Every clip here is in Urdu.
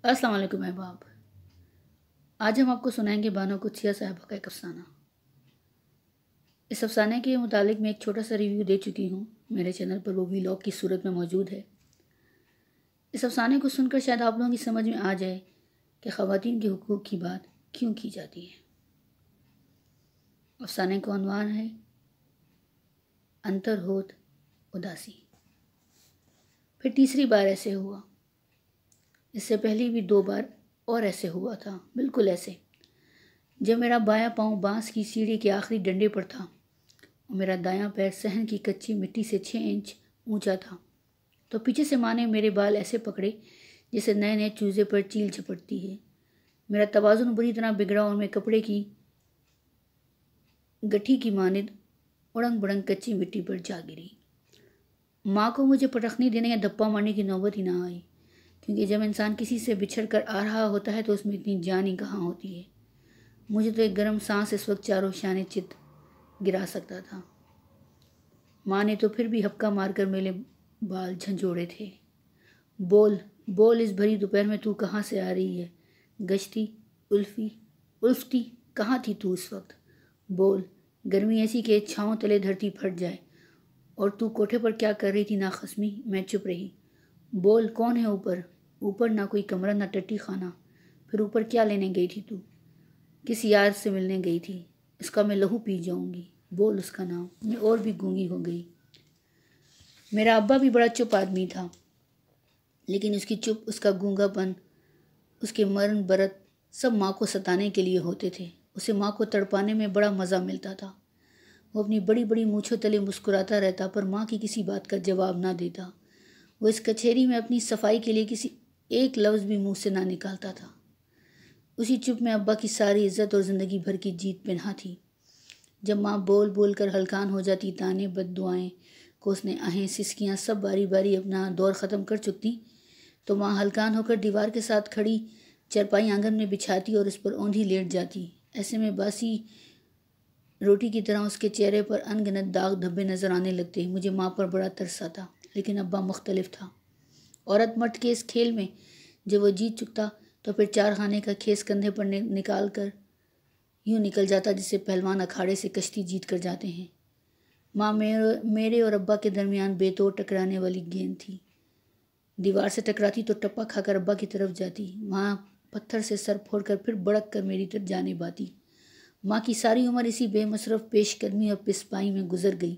السلام علیکم احباب۔ آج ہم آپ کو سنائیں گے بانو قدسیہ صاحبہ کا ایک افسانہ۔ اس افسانے کے متعلق میں ایک چھوٹا سا ریویو دے چکی ہوں، میرے چینل پر وہ ویلاگ کی صورت میں موجود ہے۔ اس افسانے کو سن کر شاید آپ لوگوں کی سمجھ میں آ جائے کہ خواتین کے حقوق کی بات کیوں کی جاتی ہے۔ افسانے کا عنوان ہے انتر ہوت اداسی۔ پھر تیسری بار ایسے ہوا، اس سے پہلی بھی 2 بار اور ایسے ہوا تھا، بالکل ایسے، جب میرا بایاں پاؤں بانس کی سیڑھی کے آخری ڈنڈے پر تھا اور میرا دایاں پیر صحن کی کچی مٹی سے 6 انچ اونچا تھا، تو پیچھے سے ماں نے میرے بال ایسے پکڑے جیسے نئے نئے چوزے پر چیل چپٹتی ہے۔ میرا توازن بری طرح بگڑا اور میں کپڑے کی گٹھی کی مانند اڑنگ بڑنگ کچی مٹی پر جا گری۔ ماں کو مجھے پٹخنی دینے یا دھپا مارنے کی نوبت ہی نہ آئی، کیونکہ جب انسان کسی سے بچھڑ کر آ رہا ہوتا ہے تو اس میں اتنی جان ہی کہاں ہوتی ہے۔ مجھے تو ایک گرم سانس اس وقت چاروں شانے چت گرا سکتا تھا۔ ماں نے تو پھر بھی ہپکا مار کر میرے بال جھنجھوڑے تھے۔ بول بول، اس بھری دوپہر میں تو کہاں سے آ رہی ہے؟ گشتی الفتی کہاں تھی تو اس وقت؟ بول، گرمی ایسی کہ چھاؤں تلے دھرتی پھٹ جائے، اور تو کوٹھے پر کیا کر رہی تھی ناخسمی؟ میں چپ رہی۔ بول، کون ہے اوپر؟ اوپر نہ کوئی کمرہ نہ ٹٹی خانہ۔ پھر اوپر کیا لینے گئی تھی تو؟ کس یار سے ملنے گئی تھی؟ اس کا میں لہو پی جاؤں گی۔ بول اس کا نام۔ میں اور بھی گونگی ہو گئی۔ میرا ابا بھی بڑا چپ آدمی تھا، لیکن اس کی چپ، اس کا گونگا پن، اس کے مرن برت سب ماں کو ستانے کے لیے ہوتے تھے۔ اسے ماں کو تڑپانے میں بڑا مزہ ملتا تھا۔ وہ اپنی بڑی بڑی مونچھوں تلے مسکراتا رہتا، پر ماں کی کسی بات کا جواب نہ دیتا۔ وہ اس کچہری میں اپنی صفائی کے لیے کسی ایک لفظ بھی منہ سے نہ نکالتا تھا۔ اسی چپ میں ابا کی ساری عزت اور زندگی بھر کی جیت پنہا تھی۔ جب ماں بول بول کر ہلکان ہو جاتی، تانے، بد دعائیں، کوسنے، آہیں، سسکیاں سب باری باری اپنا دور ختم کر چکتی، تو ماں ہلکان ہو کر دیوار کے ساتھ کھڑی چرپائی آنگن میں بچھاتی اور اس پر اوندھی لیٹ جاتی۔ ایسے میں باسی روٹی کی طرح اس کے چہرے پر ان گنت داغ دھبے نظر آنے لگتے۔ مجھے ماں پر بڑا ترس آتا، لیکن ابا مختلف تھا۔ عورت مرد کے اس کھیل میں جب وہ جیت چکتا تو پھر 4 خانے کا کھیس کندھے پر نکال کر یوں نکل جاتا جسے پہلوان اکھاڑے سے کشتی جیت کر جاتے ہیں۔ ماں میرے اور ابا کے درمیان بے توڑ ٹکرانے والی گیند تھی۔ دیوار سے ٹکراتی تو ٹپا کھا کر ابا کی طرف جاتی۔ ماں پتھر سے سر پھوڑ کر پھر بڑک کر میری جانب آتی۔ ماں کی ساری عمر اسی بے مصرف پیش قدمی اور پسپائی میں گزر گئی،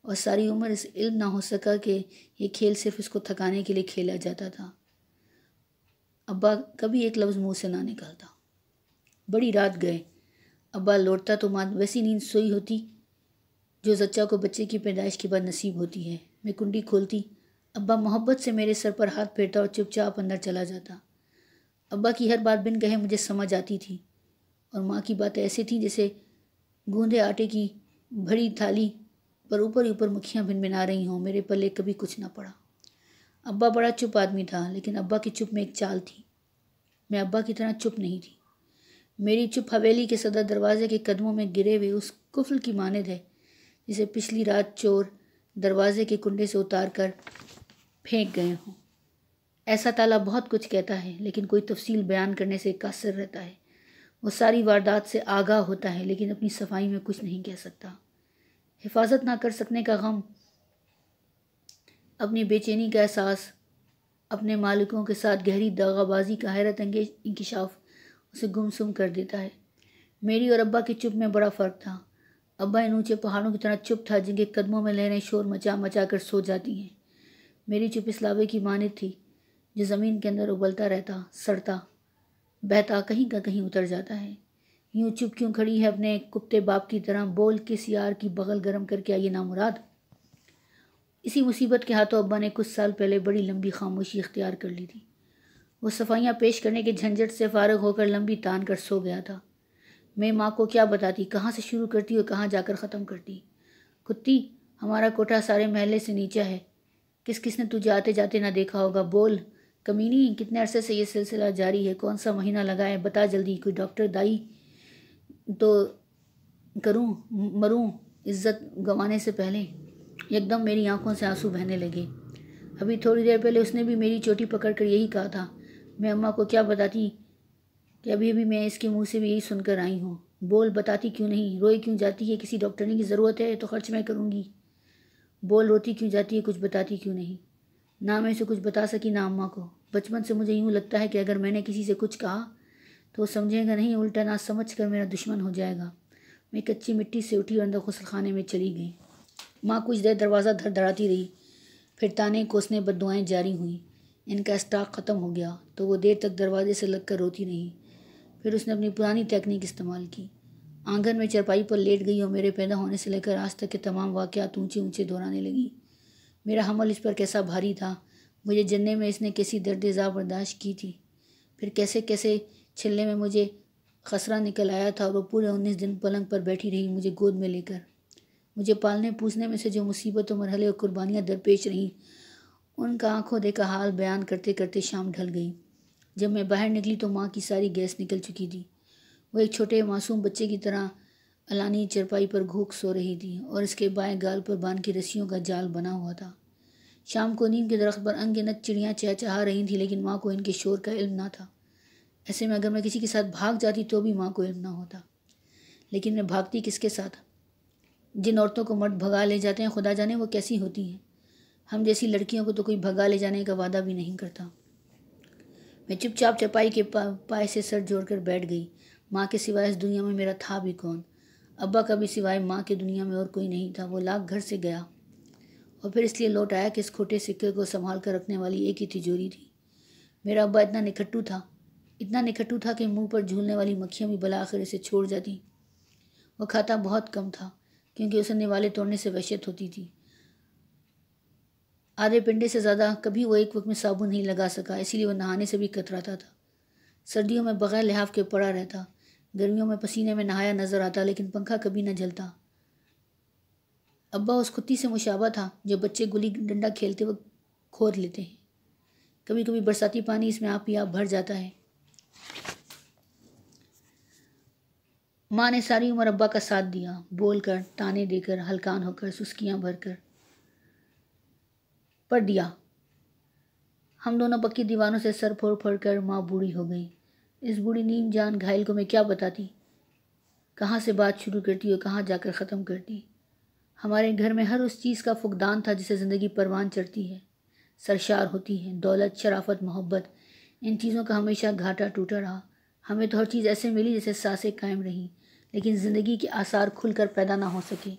اور ساری عمر اس علم نہ ہو سکا کہ یہ کھیل صرف اس کو تھکانے کے لیے کھیلا جاتا تھا۔ ابا کبھی ایک لفظ منہ سے نہ نکالتا۔ بڑی رات گئے، ابا لوٹتا تو ماں ویسی نیند سوئی ہوتی جو زچہ کو بچے کی پیدائش کے بعد نصیب ہوتی ہے۔ میں کنڈی کھولتی، ابا محبت سے میرے سر پر ہاتھ پھیرتا اور چپ چاپ اندر چلا جاتا۔ ابا کی ہر بات بن کہے مجھے سمجھ آتی تھی، اور ماں کی باتیں ایسی تھیں جیسے گوندے آٹے کی بھری تھالی پر اوپر ہی اوپر مکھیاں بن بنا رہی ہوں۔ میرے پلے کبھی کچھ نہ پڑا۔ ابا بڑا چپ آدمی تھا، لیکن ابا کی چپ میں ایک چال تھی۔ میں ابا کی طرح چپ نہیں تھی۔ میری چپ حویلی کے صدر دروازے کے قدموں میں گرے ہوئے اس قفل کی مانند ہے جسے پچھلی رات چور دروازے کے کنڈے سے اتار کر پھینک گئے ہوں۔ ایسا تالا بہت کچھ کہتا ہے، لیکن کوئی تفصیل بیان کرنے سے قاصر رہتا ہے۔ وہ ساری واردات سے آگاہ ہوتا ہے، لیکن اپنی صفائی میں کچھ نہیں کہہ سکتا۔ حفاظت نہ کر سکنے کا غم، اپنی بے چینی کا احساس، اپنے مالکوں کے ساتھ گہری داغہ بازی کا حیرت انگیز انکشاف اسے گم سم کر دیتا ہے۔ میری اور ابا کی چپ میں بڑا فرق تھا۔ ابا ان اونچے پہاڑوں کی طرح چپ تھا جن کے قدموں میں لہریں شور مچا مچا کر سو جاتی ہیں۔ میری چپ اس لاوے کی مانند تھی جو زمین کے اندر ابلتا رہتا، سڑتا، بہتا، کہیں کا کہیں اتر جاتا ہے۔ یوں چپ کیوں کھڑی ہے اپنے کتے باپ کی طرح؟ بول، کس یار کی بغل گرم کر کے آئی نامراد؟ اسی مصیبت کے ہاتھوں ابا نے کچھ سال پہلے بڑی لمبی خاموشی اختیار کر لی تھی۔ وہ صفائیاں پیش کرنے کے جھنجھٹ سے فارغ ہو کر لمبی تان کر سو گیا تھا۔ میں ماں کو کیا بتاتی، کہاں سے شروع کرتی اور کہاں جا کر ختم کرتی؟ کتی، ہمارا کوٹھا سارے محلے سے نیچا ہے، کس کس نے تجھے آتے جاتے نہ دیکھا ہوگا؟ بول کمینی، کتنے عرصے سے یہ سلسلہ جاری ہے؟ کون سا مہینہ لگا ہے؟ بتا جلدی، کوئی ڈاکٹر دائی تو کروں، مروں عزت گنوانے سے پہلے۔ یکدم میری آنکھوں سے آنسو بہنے لگے۔ ابھی تھوڑی دیر پہلے اس نے بھی میری چوٹی پکڑ کر یہی کہا تھا، میں اماں کو کیا بتاتی کہ ابھی ابھی میں اس کے منہ سے بھی یہی سن کر آئی ہوں. بول بتاتی کیوں نہیں؟ روئے کیوں جاتی ہے؟ کسی ڈاکٹرنی کی ضرورت ہے تو خرچ میں کروں گی. بول روتی کیوں جاتی ہے؟ کچھ بتاتی کیوں نہیں؟ نہ میں اسے کچھ بتا سکی نہ اماں کو. بچپن سے مجھے یوں لگتا ہے کہ اگر میں نے کسی سے کچھ کہا تو وہ سمجھے گا نہیں، الٹا نہ سمجھ کر میرا دشمن ہو جائے گا. میں کچی مٹی سے اٹھی اور اندر غسل خانے میں چلی گئی. ماں کچھ دیر دروازہ دھڑ دھڑاتی رہی، پھر تانے کوسنے بد دعائیں جاری ہوئیں. ان کا اسٹاک ختم ہو گیا تو وہ دیر تک دروازے سے لگ کر روتی رہی. پھر اس نے اپنی پرانی تکنیک استعمال کی. آنگن میں چرپائی پر لیٹ گئی اور میرے پیدا ہونے سے لے کر آج تک کے تمام واقعات اونچے اونچے دہرانے لگی. میرا حمل اس پر کیسا بھاری تھا، مجھے جننے میں اس نے کیسی درد ذا برداشت کی تھی، پھر کیسے کیسے چھلے میں مجھے خسرہ نکل آیا تھا اور وہ پورے 19 دن پلنگ پر بیٹھی رہی مجھے گود میں لے کر. مجھے پالنے پوسنے میں سے جو مصیبتوں مرحلے اور قربانیاں درپیش رہیں ان کا آنکھوں دیکھا حال بیان کرتے کرتے شام ڈھل گئی. جب میں باہر نکلی تو ماں کی ساری گیس نکل چکی تھی. وہ ایک چھوٹے معصوم بچے کی طرح علانی چرپائی پر گھوک سو رہی تھی اور اس کے بائیں گال پر باندھ کے رسیوں کا جال بنا ہوا تھا. شام کو نیم کے درخت پر انگنت چڑیاں چہچہا رہی تھیں لیکن ماں کو ان کے شور کا علم نہ تھا. ایسے میں اگر میں کسی کے ساتھ بھاگ جاتی تو بھی ماں کو علم نہ ہوتا. لیکن میں بھاگتی کس کے ساتھ؟ جن عورتوں کو مرد بھگا لے جاتے ہیں خدا جانے وہ کیسی ہوتی ہیں. ہم جیسی لڑکیوں کو تو کوئی بھگا لے جانے کا وعدہ بھی نہیں کرتا. میں چپ چاپ چپائی کے پائے سے سر جوڑ کر بیٹھ گئی. ماں کے سوائے اس دنیا میں میرا تھا بھی کون؟ ابا کا بھی سوائے ماں کے دنیا میں اور کوئی نہیں تھا. وہ لاکھ گھر سے گیا اور پھر اس لیے لوٹ آیا کہ اس کھوٹے سکے کو سنبھال کر رکھنے والی ایک ہی تجوری تھی. میرا ابا اتنا نکھٹو تھا کہ منہ پر جھولنے والی مکھیاں بھی بالآخر اسے چھوڑ جاتی. وہ کھاتا بہت کم تھا کیونکہ اسے نوالے توڑنے سے وحشت ہوتی تھی. آدھے پنڈے سے زیادہ کبھی وہ ایک وقت میں صابن نہیں لگا سکا، اسی لیے وہ نہانے سے بھی کتراتا تھا. سردیوں میں بغیر لحاف کے پڑا رہتا، گرمیوں میں پسینے میں نہایا نظر آتا لیکن پنکھا کبھی نہ جلتا. ابا اس کتی سے مشابہ تھا جو بچے گلی ڈنڈا کھیلتے وقت کھود لیتے ہیں. کبھی کبھی برساتی پانی اس میں آپ ہی آپ بھر جاتا ہے. ماں نے ساری عمر ابا کا ساتھ دیا، بول کر، تانے دے کر، ہلکان ہو کر، سسکیاں بھر کر. پر دیا ہم دونوں پکی دیواروں سے سر پھوڑ پھوڑ کر ماں بوڑھی ہو گئی. اس بوڑھی نیم جان گھائل کو میں کیا بتاتی، کہاں سے بات شروع کرتی اور کہاں جا کر ختم کرتی. ہمارے گھر میں ہر اس چیز کا فقدان تھا جسے زندگی پروان چڑھتی ہے، سرشار ہوتی ہے. دولت، شرافت، محبت، ان چیزوں کا ہمیشہ گھاٹا ٹوٹا رہا. ہمیں تو ہر چیز ایسے ملی جیسے سانسیں قائم رہیں لیکن زندگی کے آثار کھل کر پیدا نہ ہو سکے.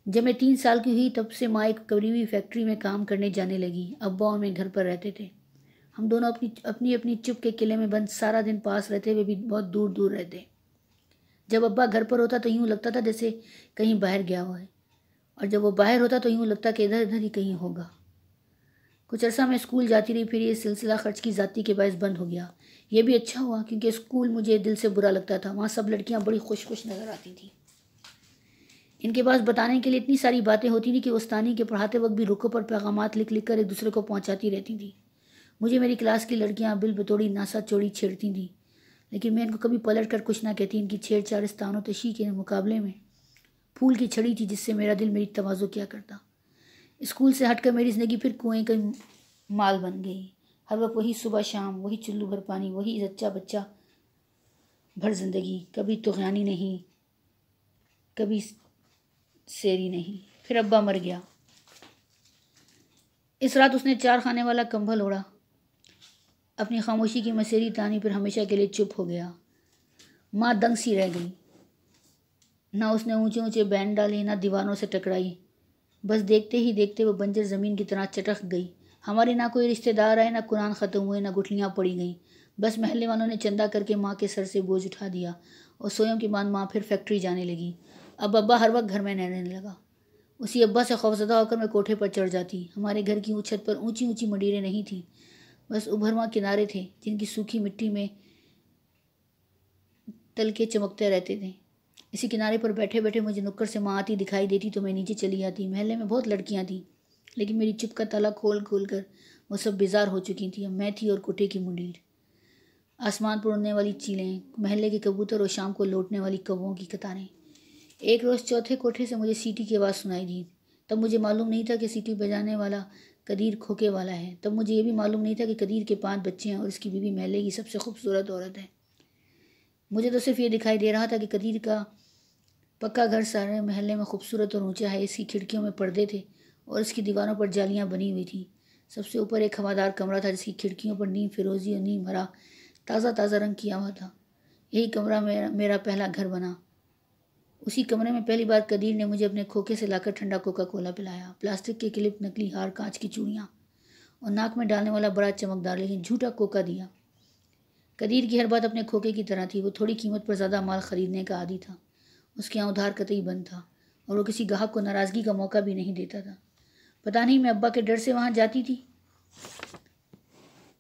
جب میں 3 سال کی ہوئی تب سے ماں ایک قریبی فیکٹری میں کام کرنے جانے لگی. ابا اور میں گھر پر رہتے تھے. ہم دونوں اپنی چپ کے قلعے میں بند سارا دن پاس رہتے ہوئے بھی بہت دور دور رہتے. جب ابا گھر پر ہوتا تو یوں لگتا تھا جیسے کہیں باہر گیا ہوا ہے اور جب وہ باہر ہوتا تو یوں لگتا کہ ادھر ادھر ہی کہیں ہوگا. کچھ عرصہ میں اسکول جاتی رہی، پھر یہ سلسلہ خرچ کی ذاتی کے باعث بند ہو گیا. یہ بھی اچھا ہوا کیونکہ اسکول مجھے دل سے برا لگتا تھا. وہاں سب لڑکیاں بڑی خوش خوش نظر آتی تھیں. ان کے پاس بتانے کے لیے اتنی ساری باتیں ہوتی تھیں کہ استانی کے پڑھاتے وقت بھی رکوں پر پیغامات لکھ لکھ کر ایک دوسرے کو پہنچاتی رہتی تھیں. مجھے میری کلاس کی لڑکیاں بل بتوڑی ناسا چوڑی چھیڑتی تھیں لیکن میں ان کو کبھی پلٹ کر کچھ نہ کہتی. ان کی چھیڑ چھاڑ اس تان و تشی کے مقابلے میں پھول کی چھڑی تھی جس سے میرا دل میری تواضع کیا کرتا. اسکول سے ہٹ کر میری زندگی پھر کنویں کا مال بن گئی. ہر وقت وہی صبح شام، وہی چلو بھر پانی، وہی زچہ بچہ بھر زندگی. کبھی طغیانی نہیں، کبھی سیری نہیں. پھر ابا مر گیا. اس رات اس نے 4 خانے والا کمبل اوڑھا، اپنی خاموشی کی مسیری تانی، پھر ہمیشہ کے لیے چپ ہو گیا. ماں دنگ سی رہ گئی. نہ اس نے اونچے اونچے بینڈ ڈالے نہ دیواروں سے ٹکرائی. بس دیکھتے ہی دیکھتے وہ بنجر زمین کی طرح چٹک گئی. ہمارے نہ کوئی رشتہ دار آئے، نہ قرآن ختم ہوئے، نہ گٹھلیاں پڑی گئیں. بس محلے والوں نے چندہ کر کے ماں کے سر سے بوجھ اٹھا دیا اور سویوں کے بعد ماں پھر فیکٹری جانے لگی. اب ابا ہر وقت گھر میں رہنے لگا. اسی ابا سے خوفزدہ ہو کر میں کوٹھے پر چڑھ جاتی. ہمارے گھر کی چھت پر اونچی اونچی منڈیریں نہیں تھیں، بس ابھرواں کنارے تھے جن کی سوکھی مٹی میں تلکے چمکتے رہتے تھے. اسی کنارے پر بیٹھے بیٹھے مجھے نکڑ سے ماں آتی دکھائی دیتی تو میں نیچے چلی آتی. محلے میں بہت لڑکیاں تھیں لیکن میری چپ کا تالا کھول کھول کر وہ سب بیزار ہو چکی تھیں. اب میں تھی اور کوٹھے کی منڈیر، آسمان پر اڑنے والی چیلیں، محلے کے کبوتر اور شام کو لوٹنے والی کووں کی قطاریں. ایک روز چوتھے کوٹھے سے مجھے سیٹی کی آواز سنائی دی. تب مجھے معلوم نہیں تھا کہ سیٹی بجانے والا قدیر کھوکے والا ہے۔ تب مجھے یہ بھی معلوم نہیں تھا کہ قدیر کے 5 بچے ہیں اور اس کی بیوی محلے کی سب سے خوبصورت عورت ہے۔ مجھے تو صرف یہ دکھائی دے رہا تھا کہ قدیر کا پکا گھر سارے محلے میں خوبصورت اور اونچا ہے، اس کی کھڑکیوں میں پردے تھے اور اس کی دیواروں پر جالیاں بنی ہوئی تھیں۔ سب سے اوپر ایک ہوادار کمرہ تھا جس کی کھڑکیوں پر نیم فیروزی اور نیم ہرا تازہ تازہ رنگ کیا ہوا تھا۔ یہی کمرہ میرا پہلا گھر بنا۔ اسی کمرے میں پہلی بار قدیر نے مجھے اپنے کھوکے سے لا کر ٹھنڈا کوکا کولا پلایا۔ پلاسٹک کے کلپ، نکلی ہار، کانچ کی چوڑیاں اور ناک میں ڈالنے والا بڑا چمکدار لیکن جھوٹا کوکا دیا۔ قدیر کی ہر بات اپنے کھوکے کی طرح تھی۔ وہ تھوڑی قیمت پر زیادہ مال خریدنے کا عادی تھا۔ اس کے یہاں ادھار قطعی بند تھا اور وہ کسی گاہک کو ناراضگی کا موقع بھی نہیں دیتا تھا۔ پتہ نہیں میں ابا کے ڈر سے وہاں جاتی تھی،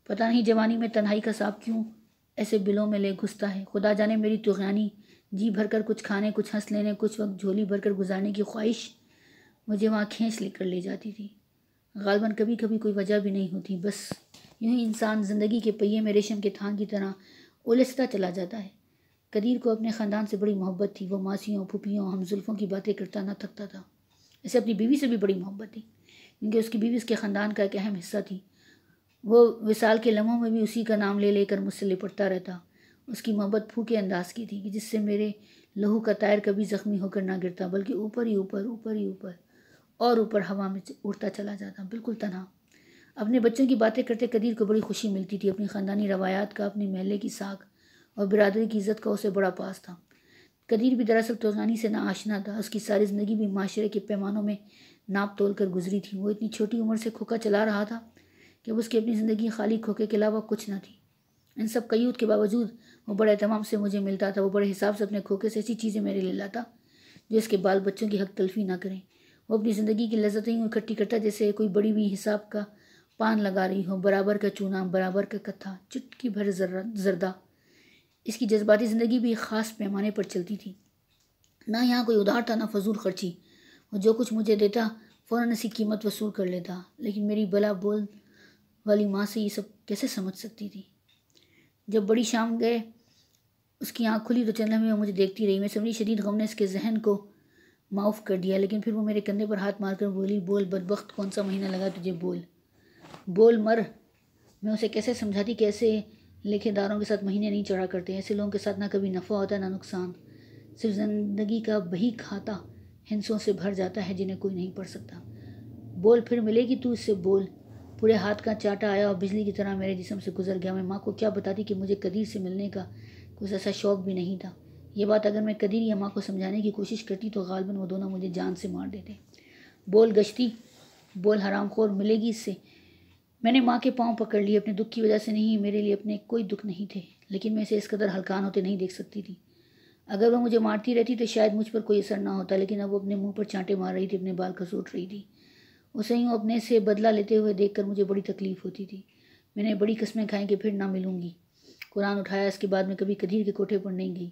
پتہ نہیں جوانی میں تنہائی کا سانپ کیوں ایسے بلوں میں لے گھستا ہے۔ خدا جانے میری طغیانی جی بھر کر کچھ کھانے، کچھ ہنس لینے، کچھ وقت جھولی بھر کر گزارنے کی خواہش مجھے وہاں کھینچ لے کر لے جاتی تھی۔ غالباً کبھی کبھی کوئی وجہ بھی نہیں ہوتی، بس یوں ہی انسان زندگی کے پہیے میں ریشم کے تھان کی طرح الجھتا چلا جاتا ہے۔ قدیر کو اپنے خاندان سے بڑی محبت تھی۔ وہ ماسیوں، پھوپھیوں، ہم زلفوں کی باتیں کرتا نہ تھکتا تھا۔ اسے اپنی بیوی سے بھی بڑی محبت تھی کیونکہ اس کی بیوی اس کے خاندان کا ایک اہم حصہ تھی۔ وہ وصال کے لمحوں میں بھی اسی کا نام لے لے کر مجھ سے لپٹتا رہتا۔ اس کی محبت پھوکے انداز کی تھی کہ جس سے میرے لہو کا طائر کبھی زخمی ہو کر نہ گرتا بلکہ اوپر ہی اوپر، اوپر ہی اوپر اور اوپر ہوا میں اڑتا چلا جاتا، بالکل تنہا۔ اپنے بچوں کی باتیں کرتے قدیر کو بڑی خوشی ملتی تھی۔ اپنی خاندانی روایات کا، اپنے محلے کی ساکھ اور برادری کی عزت کا اسے بڑا پاس تھا۔ قدیر بھی دراصل طغیانی سے ناآشنا تھا۔ اس کی ساری زندگی بھی معاشرے کے پیمانوں میں ناپ تول کر گزری تھی۔ وہ اتنی چھوٹی عمر سے کھوکا چلا رہا تھا کہ اب اس کی اپنی زندگی خالی کھوکے کے علاوہ کچھ نہ تھی۔ ان سب قیود کے باوجود وہ بڑے اہتمام سے مجھے ملتا تھا۔ وہ بڑے حساب سے اپنے کھوکے سے ایسی چیزیں میرے لیے لاتا جو اس کے بال بچوں کی حق تلفی نہ کریں۔ وہ اپنی زندگی کی لذتیں یوں اکٹھی کرتا جیسے کوئی بڑی ہوئی حساب کا پان لگا رہی ہو، برابر کا چونا، برابر کا کتھا، چٹکی بھر زردہ۔ اس کی جذباتی زندگی بھی ایک خاص پیمانے پر چلتی تھی۔ نہ یہاں کوئی ادھار تھا، نہ فضول خرچی۔ وہ جو کچھ مجھے دیتا فوراً اسی قیمت وصول کر لیتا، لیکن میری بلا بول والی ماں سے یہ سب کیسے سمجھ سکتی تھی؟ جب بڑی شام گئے اس کی آنکھ کھلی تو چند لمحے وہ مجھے دیکھتی رہی۔ میں سمجھی شدید غم نے اس کے ذہن کو معاف کر دیا، لیکن پھر وہ میرے کندھے پر ہاتھ مار کر بولی، بول بدبخت، کون سا مہینہ لگا تجھے، بول بول مر۔ میں اسے کیسے سمجھاتی کہ ایسے لیکھے داروں کے ساتھ مہینے نہیں چڑھا کرتے، ایسے لوگوں کے ساتھ نہ کبھی نفع ہوتا ہے نہ نقصان، صرف زندگی کا بہی کھاتا ہنسوں سے بھر جاتا ہے جنہیں کوئی نہیں پڑھ سکتا۔ بول، پھر ملے گی تو اس سے، بول۔ پورے ہاتھ کا چاٹا آیا اور بجلی کی طرح میرے جسم سے گزر گیا۔ میں ماں کو کیا بتاتی کہ مجھے قدیر سے ملنے کا کچھ ایسا شوق بھی نہیں تھا۔ یہ بات اگر میں قدیر یا ماں کو سمجھانے کی کوشش کرتی تو غالباً وہ دونوں مجھے جان سے مار دیتے۔ بول گشتی، بول حرام خور، ملے گی اس سے۔ میں نے ماں کے پاؤں پکڑ لیے۔ اپنے دکھ کی وجہ سے نہیں، میرے لیے اپنے کوئی دکھ نہیں تھے، لیکن میں اسے اس قدر ہلکان ہوتے نہیں دیکھ سکتی تھی۔ اگر وہ مجھے مارتی رہتی تو شاید مجھ پر کوئی اثر نہ ہوتا، لیکن اب وہ اپنے منہ پر چانٹے مار رہی تھی، اپنے بال کھسوٹ رہی تھی۔ اسے یوں اپنے سے بدلہ لیتے ہوئے دیکھ کر مجھے بڑی تکلیف ہوتی تھی۔ میں نے بڑی قسمیں کھائیں کہ پھر نہ ملوں گی۔ قرآن اٹھایا، اس کے بعد میں کبھی قدیر کے کوٹھے پر نہیں گئی۔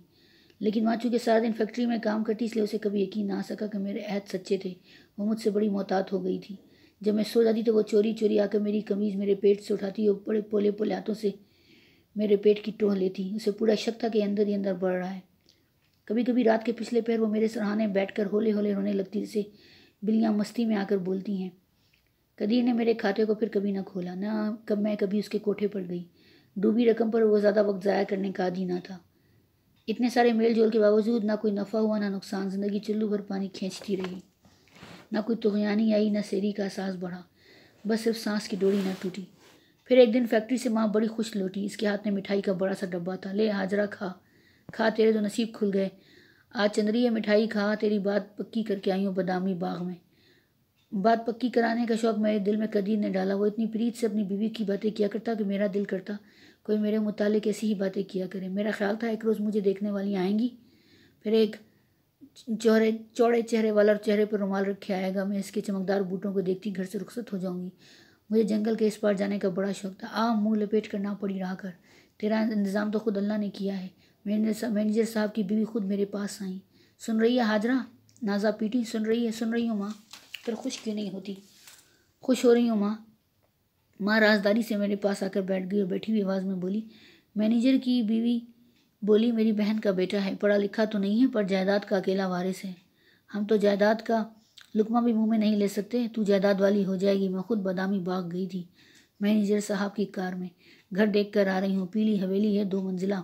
لیکن ماں چونکہ سارا دن فیکٹری میں کام کرتی، اس لیے اسے کبھی یقین نہ آ سکا کہ میرے عہد سچے تھے۔ وہ مجھ سے بڑی محتاط ہو گئی تھی۔ جب میں سو جاتی تو وہ چوری چوری آ کر میری قمیض میرے پیٹ سے اٹھاتی اور بڑے پولے پولے ہاتھوں سے میرے پیٹ کی ٹوہ لیتی۔ اسے پورا شک تھا کہ اندر ہی اندر بڑھ رہا ہے۔ کبھی کبھی رات کے پچھلے پہر وہ میرے سرہانے بیٹھ کر ہولے ہولے رونے لگتی جیسے بلیاں مستی میں آ کر بولتی ہیں۔ قدیر نے میرے کھاتے کو پھر کبھی نہ کھولا، نہ میں کبھی اس کے کوٹھے پر گئی۔ ڈوبی رقم پر وہ زیادہ وقت ضائع کرنے کا عادی نہ تھا۔ اتنے سارے میل جول کے باوجود نہ کوئی نفع ہوا نہ نقصان۔ زندگی چلو بھر پانی کھینچتی رہی، نہ کوئی طغیانی آئی، نہ سیری کا احساس بڑھا، بس صرف سانس کی ڈوری نہ ٹوٹی۔ پھر ایک دن فیکٹری سے ماں بڑی خوش لوٹی۔ اس کے ہاتھ میں مٹھائی کا بڑا سا ڈبہ تھا۔ لے ہاجرہ، کھا کھا، تیرے تو نصیب کھل گئے آج چندری، یہ مٹھائی کھا، تیری بات پکی کر کے آئی ہوں بادامی باغ میں۔ بات پکی کرانے کا شوق میرے دل میں قدیر نے ڈالا۔ وہ اتنی پریت سے اپنی بیوی کی باتیں کیا کرتا کہ میرا دل کرتا کوئی میرے متعلق ایسی ہی باتیں کیا کرے۔ میرا خیال تھا ایک روز مجھے دیکھنے والی آئیں گی، پھر ایک چوڑے چہرے والا چہرے پر رومال رکھے آئے گا۔ میں اس کے چمکدار بوٹوں کو دیکھتی گھر سے رخصت ہو جاؤں گی۔ مجھے جنگل کے اس پار جانے کا بڑا شوق تھا۔ منہ لپیٹ کر نہ پڑی رہا کر، تیرا انتظام تو خود اللہ نے کیا ہے۔ مینیجر صاحب کی بیوی خود میرے پاس آئیں۔ سن رہی ہے ہاجرہ؟ نازا پیٹی، سن رہی ہے؟ سن رہی ہوں ماں۔ پھر خوش کیوں نہیں ہوتی؟ خوش ہو رہی ہوں ماں۔ ماں رازداری سے میرے پاس آ کر بیٹھ گئی اور بیٹھی ہوئی آواز میں بولی، مینیجر کی بیوی بولی، میری بہن کا بیٹا ہے، پڑھا لکھا تو نہیں ہے پر جائیداد کا اکیلا وارث ہے۔ ہم تو جائیداد کا لقمہ بھی منہ میں نہیں لے سکتے، تو جائیداد والی ہو جائے گی۔ میں خود بادامی باغ گئی تھی مینیجر صاحب کی کار میں، گھر دیکھ کر آ رہی ہوں۔ پیلی حویلی ہے، 2 منزلہ،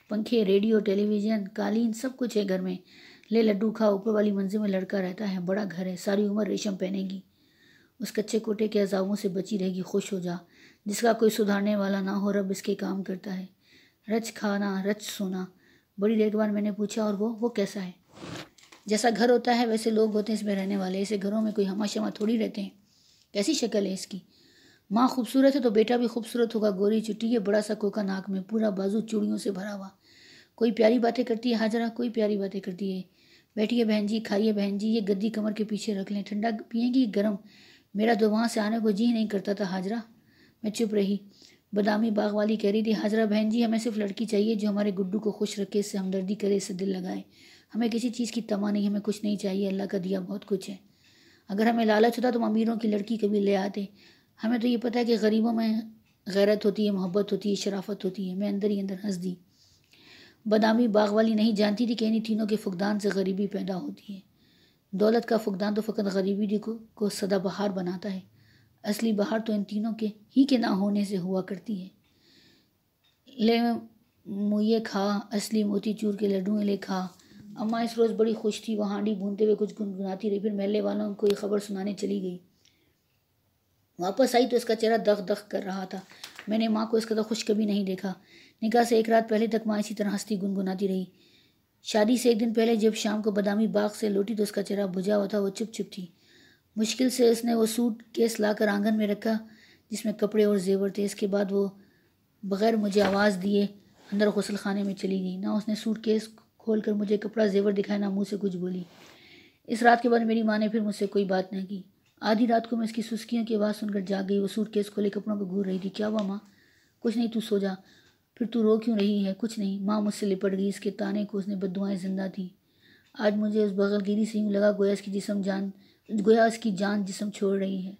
پنکھے، ریڈیو، ٹیلی ویژن، قالین، سب کچھ ہے گھر میں۔ لے لڈو کھا، اوپر والی منزل میں لڑکا رہتا ہے، بڑا گھر ہے، ساری عمر ریشم پہنے گی، اس کچے کوٹے کے عذابوں سے بچی رہے گی۔ خوش ہو جا، جس کا کوئی سدھارنے والا نہ ہو، رب اس کے کام کرتا ہے، رچ کھانا رچ سونا۔ بڑی دیر کے بعد میں نے پوچھا، اور وہ کیسا ہے؟ جیسا گھر ہوتا ہے ویسے لوگ ہوتے ہیں اس میں رہنے والے، ایسے گھروں میں کوئی ہمہ شمع تھوڑی رہتے ہیں۔ کیسی شکل ہے اس کی؟ ماں خوبصورت ہے تو بیٹا بھی خوبصورت ہوگا، گوری چٹی ہے، بڑا سا کوکا ناک میں، پورا بازو چوڑیوں سے بھرا ہوا۔ کوئی پیاری باتیں کرتی ہے حاجرہ، کوئی پیاری باتیں کرتی ہے۔ بیٹھیے بہن جی، کھائیے بہن جی، یہ گدی کمر کے پیچھے رکھ لیں، ٹھنڈا پئیں گی گرم؟ میرا تو وہاں سے آنے کو جی نہیں کرتا تھا حاجرہ۔ میں چپ رہی۔ بادامی باغ والی کہہ رہی تھی، حاجرہ بہن جی، ہمیں صرف لڑکی چاہیے جو ہمارے گڈو کو خوش رکھے، اس سے ہمدردی کرے، اس سے دل لگائے۔ ہمیں کسی چیز کی تما نہیں، ہمیں کچھ نہیں چاہیے، اللہ کا دیا بہت کچھ ہے۔ اگر ہمیں لالچ ہوتا تو ہم امیروں کی لڑکی کبھی لے آتے۔ ہمیں تو یہ پتہ ہے کہ غریبوں میں غیرت ہوتی ہے، محبت ہوتی ہے، شرافت ہوتی ہے۔ میں اندر ہی اندر ہنس دی۔ بادامی باغ والی نہیں جانتی تھی کہ انہی تینوں کے فقدان سے غریبی پیدا ہوتی ہے۔ دولت کا فقدان تو فقط غریبی کو سدا بہار بناتا ہے، اصلی بہار تو ان تینوں کے نہ ہونے سے ہوا کرتی ہے۔ لے موئے کھا، اصلی موتی چور کے لڈوئیں لے کھا۔ اماں اس روز بڑی خوش تھی، وہ ہانڈی بھونتے ہوئے کچھ گنگناتی رہی، پھر محلے والوں کو یہ خبر سنانے چلی گئی۔ واپس آئی تو اس کا چہرہ دغ دغ کر رہا تھا۔ میں نے ماں کو اس قدر خوش کبھی نہیں دیکھا۔ نکاح سے 1 رات پہلے تک ماں اسی طرح ہنستی گنگناتی رہی۔ شادی سے 1 دن پہلے جب شام کو بادامی باغ سے لوٹی تو اس کا چہرہ بجھا ہوا تھا، وہ چپ چپ تھی۔ مشکل سے اس نے وہ سوٹ کیس لا کر آنگن میں رکھا جس میں کپڑے اور زیور تھے۔ اس کے بعد وہ بغیر مجھے آواز دیے اندر غسل خانے میں چلی گئی۔ نہ اس نے سوٹ کیس کھول کر مجھے کپڑا زیور دکھایا، نہ منہ سے کچھ بولی۔ اس رات کے بعد میری ماں نے پھر مجھ سے کوئی بات نہ کی۔ آدھی رات کو میں اس کی سسکیوں کی آواز سن کر جاگ گئی۔ وہ سوٹ کیس کھولے کپڑوں کو گھور رہی تھی۔ کیا ہوا ماں؟ کچھ نہیں، تو سو جا۔ پھر تو رو کیوں رہی ہے؟ کچھ نہیں۔ ماں مجھ سے لپٹ گئی، اس کے تانے کو اس نے بددعائیں زندہ تھیں۔ آج مجھے اس بغل گیری سے یوں لگا گویا اس کی جان جسم چھوڑ رہی ہے۔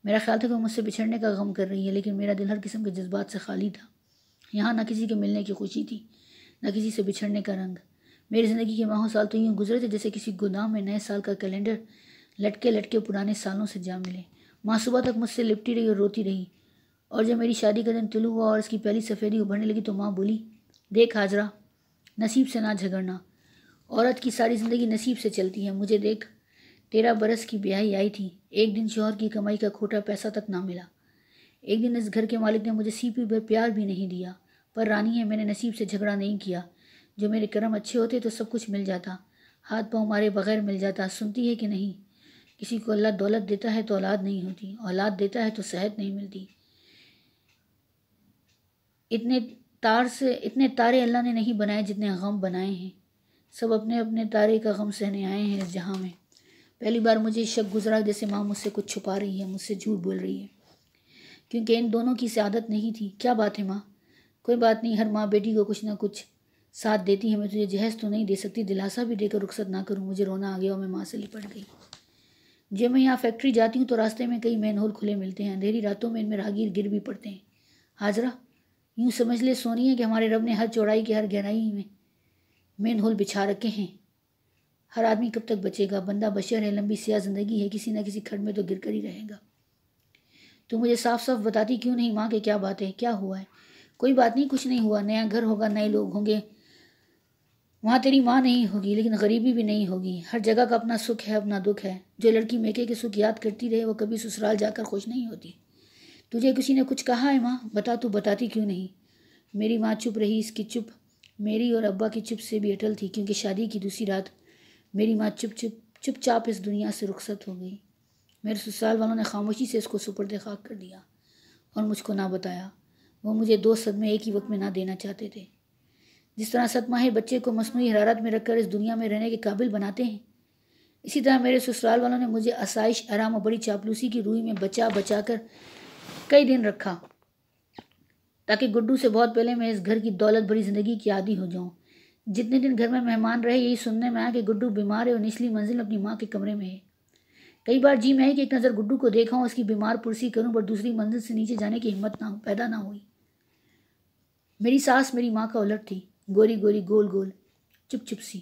میرا خیال تھا کہ وہ مجھ سے بچھڑنے کا غم کر رہی ہے، لیکن میرا دل ہر قسم کے جذبات سے خالی تھا۔ یہاں نہ کسی کے ملنے کی خوشی تھی، نہ کسی سے بچھڑنے کا رنگ۔ میری زندگی کے ماہوں سال تو یوں گزرے تھے جیسے کسی گودام میں نئے سال کا کیلنڈر لٹکے لٹکے پرانے سالوں سے جا ملے۔ ماں صبح تک مجھ سے لپٹی رہی اور روتی رہی، اور جب میری شادی کا دن طلوع ہوا اور اس کی پہلی سفیدی ابھرنے لگی تو ماں بولی، دیکھ حاجرہ، نصیب سے نہ جھگڑنا، عورت کی ساری زندگی نصیب سے چلتی ہے۔ مجھے دیکھ، 13 برس کی بیاہی آئی تھی، ایک دن شوہر کی کمائی کا کھوٹا پیسہ تک نہ ملا، ایک دن اس گھر کے مالک نے مجھے سیپی بھر پیار بھی نہیں دیا۔ پر رانی ہے، میں نے نصیب سے جھگڑا نہیں کیا، جو میرے کرم اچھے ہوتے تو سب کچھ مل جاتا، ہاتھ پاؤں مارے بغیر مل جاتا۔ سنتی ہے کہ نہیں، کسی کو اللہ دولت دیتا ہے تو اولاد نہیں ہوتی، اولاد دیتا ہے تو صحت نہیں ملتی۔ اتنے تارے اللہ نے نہیں بنائے جتنے غم بنائے ہیں، سب اپنے اپنے تارے کا غم سہنے آئے ہیں اس جہاں میں۔ پہلی بار مجھے شک گزرا جیسے ماں مجھ سے کچھ چھپا رہی ہے، مجھ سے جھوٹ بول رہی ہے، کیونکہ ان دونوں کی عادت نہیں تھی۔ کیا بات ہے ماں؟ کوئی بات نہیں، ہر ماں بیٹی کو کچھ نہ کچھ ساتھ دیتی ہے۔ میں تجھے جہیز تو نہیں دے سکتی، دلاسا بھی دے کر رخصت نہ کروں۔ مجھے رونا آ گیا اور میں ماں سے لپٹ گئی۔ جب میں یہاں فیکٹری جاتی ہوں تو راستے میں کئی مین ہول کھلے ملتے ہیں، اندھیری راتوں میں ان میں راہگیر گر بھی پڑتے ہیں۔ حاجرہ، یوں سمجھ لے سونی ہے کہ ہمارے رب نے ہر چوڑائی کے ہر گہرائی میں مین ہول بچھا رکھے ہیں۔ ہر آدمی کب تک بچے گا؟ بندہ بشر ہے، لمبی سیاہ زندگی ہے، کسی نہ کسی کھڈ میں تو گر کر ہی رہے گا۔ تو مجھے صاف صاف بتاتی کیوں نہیں ماں کہ کیا بات ہے، کیا ہوا ہے؟ کوئی بات نہیں، کچھ نہیں ہوا، نیا گھر ہوگا، نئے لوگ ہوں گے، وہاں تیری ماں نہیں ہوگی، لیکن غریبی بھی نہیں ہوگی۔ ہر جگہ کا اپنا سکھ ہے، اپنا دکھ ہے۔ جو لڑکی میکے کے سکھ یاد کرتی رہے وہ کبھی سسرال جا کر خوش نہیں ہوتی۔ تجھے کسی نے کچھ کہا ہے ماں؟ بتا، تو بتاتی کیوں نہیں؟ میری ماں چپ رہی۔ اس کی چپ میری اور ابا کی چپ سے بھی اٹل تھی، کیونکہ شادی کی دوسری رات میری ماں چپ چاپ اس دنیا سے رخصت ہو گئی۔ میرے سسرال والوں نے خاموشی سے اس کو سپرد خاک کر دیا اور مجھ کو نہ بتایا۔ وہ مجھے 2 صدمے ایک ہی وقت میں نہ دینا چاہتے تھے۔ جس طرح 7 ماہی بچے کو مصنوعی حرارت میں رکھ کر اس دنیا میں رہنے کے قابل بناتے ہیں، اسی طرح میرے سسرال والوں نے مجھے آسائش، آرام اور بڑی چاپلوسی کی روئی میں بچا بچا کر کئی دن رکھا، تاکہ گڈو سے بہت پہلے میں اس گھر کی دولت بھری زندگی کی عادی ہو جاؤں۔ جتنے دن گھر میں مہمان رہے یہی سننے میں آیا کہ گڈو بیمار ہے اور نچلی منزل اپنی ماں کے کمرے میں ہے۔ کئی بار جی میں کہ ایک نظر گڈو کو دیکھا اس کی بیمار پرسی کروں، پر دوسری منزل سے نیچے جانے کی ہمت پیدا نہ ہوئی۔ میری ساس میری ماں کا الٹ تھی، گوری گوری، گول گول، چپ چپ سی،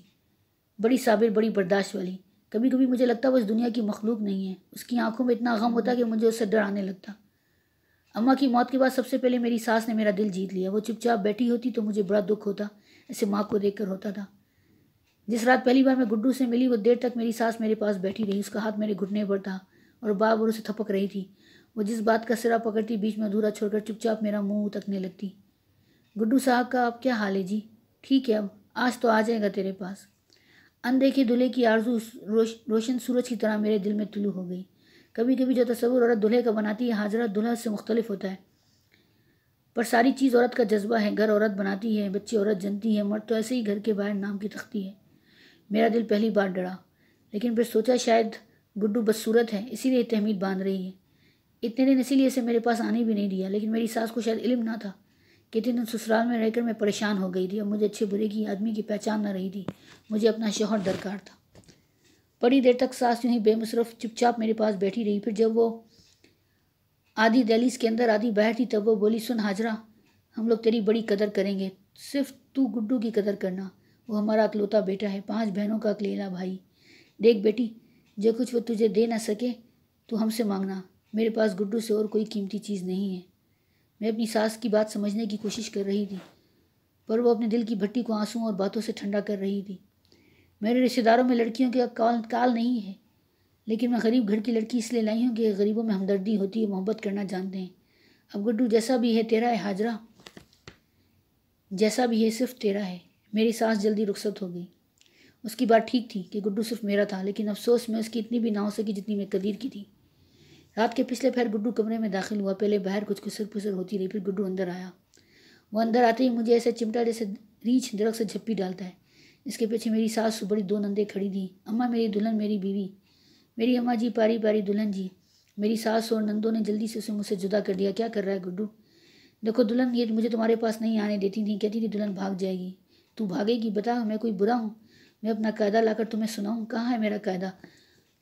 بڑی صابر، بڑی برداشت والی۔ کبھی کبھی مجھے لگتا وہ اس دنیا کی مخلوق نہیں ہے، اس کی آنکھوں میں اتنا غم ہوتا کہ مجھے اس سے ڈر آنے لگتا۔ اماں کی موت کے بعد سب سے پہلے میری ساس نے میرا دل جیت لیا۔ وہ چپ چاپ بیٹھی ہوتی تو مجھے بڑا دکھ ہوتا، ایسے ماں کو دیکھ کر ہوتا تھا۔ جس رات پہلی بار میں گڈو سے ملی وہ دیر تک میری ساس میرے پاس بیٹھی رہی، اس کا ہاتھ میرے گھٹنے پر تھا اور بار بار اسے تھپک رہی تھی۔ وہ جس بات کا سرا پکڑتی بیچ میں ادھورا چھوڑ کر چپ چاپ میرا منہ تکنے لگتی۔ گڈو صاحب کا اب کیا حال ہے جی؟ ٹھیک ہے، اب آج تو آ جائے گا تیرے پاس۔ اندیکھے دلہے کی آرزو روشن سورج کی طرح میرے دل میں طلوع ہو گئی۔ کبھی کبھی جو تصور عورت دلہے کا بناتی ہے حاضرہ دلہا سے مختلف ہوتا ہے، پر ساری چیز عورت کا جذبہ ہے۔ گھر عورت بناتی ہے، بچے عورت جنتی ہے، مرد تو ایسے ہی گھر کے باہر نام کی تختی ہے۔ میرا دل پہلی بار ڈرا، لیکن پھر سوچا شاید گڈو بدصورت ہے اسی لیے تہمید باندھ رہی ہے۔ اتنے دن اسی لیے اسے میرے پاس آنے بھی نہیں دیا، لیکن میری ساس کو شاید علم نہ تھا کہ اتنے دن سسرال میں رہ کر میں پریشان ہو گئی تھی۔ اب مجھے اچھے برے کی آدمی کی پہچان نہ رہی تھی، مجھے اپنا شوہر درکار تھا۔ بڑی دیر تک ساس یوں ہی بے مصرف چپ چاپ میرے پاس بیٹھی رہی، پھر جب وہ آدھی دہلیز کے اندر آدھی باہر تھی تب وہ بولی، سن حاجرہ، ہم لوگ تیری بڑی قدر کریں گے، صرف تو گڈو کی قدر کرنا، وہ ہمارا اکلوتا بیٹا ہے، 5 بہنوں کا اکلیلا بھائی۔ دیکھ بیٹی، جو کچھ وہ تجھے دے نہ سکے تو ہم سے مانگنا، میرے پاس گڈو سے اور کوئی قیمتی چیز نہیں ہے۔ میں اپنی ساس کی بات سمجھنے کی کوشش کر رہی تھی، پر وہ اپنے دل کی بھٹی کو آنسوؤں اور باتوں سے ٹھنڈا کر رہی تھی۔ میرے رشتہ داروں میں لڑکیوں کا کال نہیں ہے، لیکن میں غریب گھر کی لڑکی اس لیے لائی ہوں کہ غریبوں میں ہمدردی ہوتی ہے، محبت کرنا جانتے ہیں۔ اب گڈو جیسا بھی ہے تیرا ہے حاجرہ، جیسا بھی ہے صرف تیرا ہے۔ میری ساس جلدی رخصت ہو گئی۔ اس کی بات ٹھیک تھی کہ گڈو صرف میرا تھا، لیکن افسوس میں اس کی اتنی بھی نہ ہو سکی جتنی میں قدیر کی تھی۔ رات کے پچھلے پہر گڈو کمرے میں داخل ہوا، پہلے باہر کچھ کسر پسر ہوتی رہی، پھر گڈو اندر آیا۔ وہ اندر آتے ہی مجھے ایسے چمٹا جیسے ریچھ درخت سے جھپی ڈالتا ہے۔ اس کے پیچھے میری ساس بڑی 2 نندیں کھڑی تھیں۔ اماں میری دلہن، میری بیوی، میری اماں جی پیاری پیاری دلہن جی۔ میری ساس اور نندوں نے جلدی سے اسے مجھ سے جدا کر دیا۔ کیا کر رہا ہے گڈو؟ دیکھو دلہن، یہ مجھے تمہارے پاس نہیں آنے دیتی تھیں، کہتی تھی دلہن بھاگ جائے گی۔ تو بھاگے گی؟ بتا میں کوئی برا ہوں؟ میں اپنا قاعدہ لا کر تمہیں سناؤں؟ کہاں ہے میرا قاعدہ؟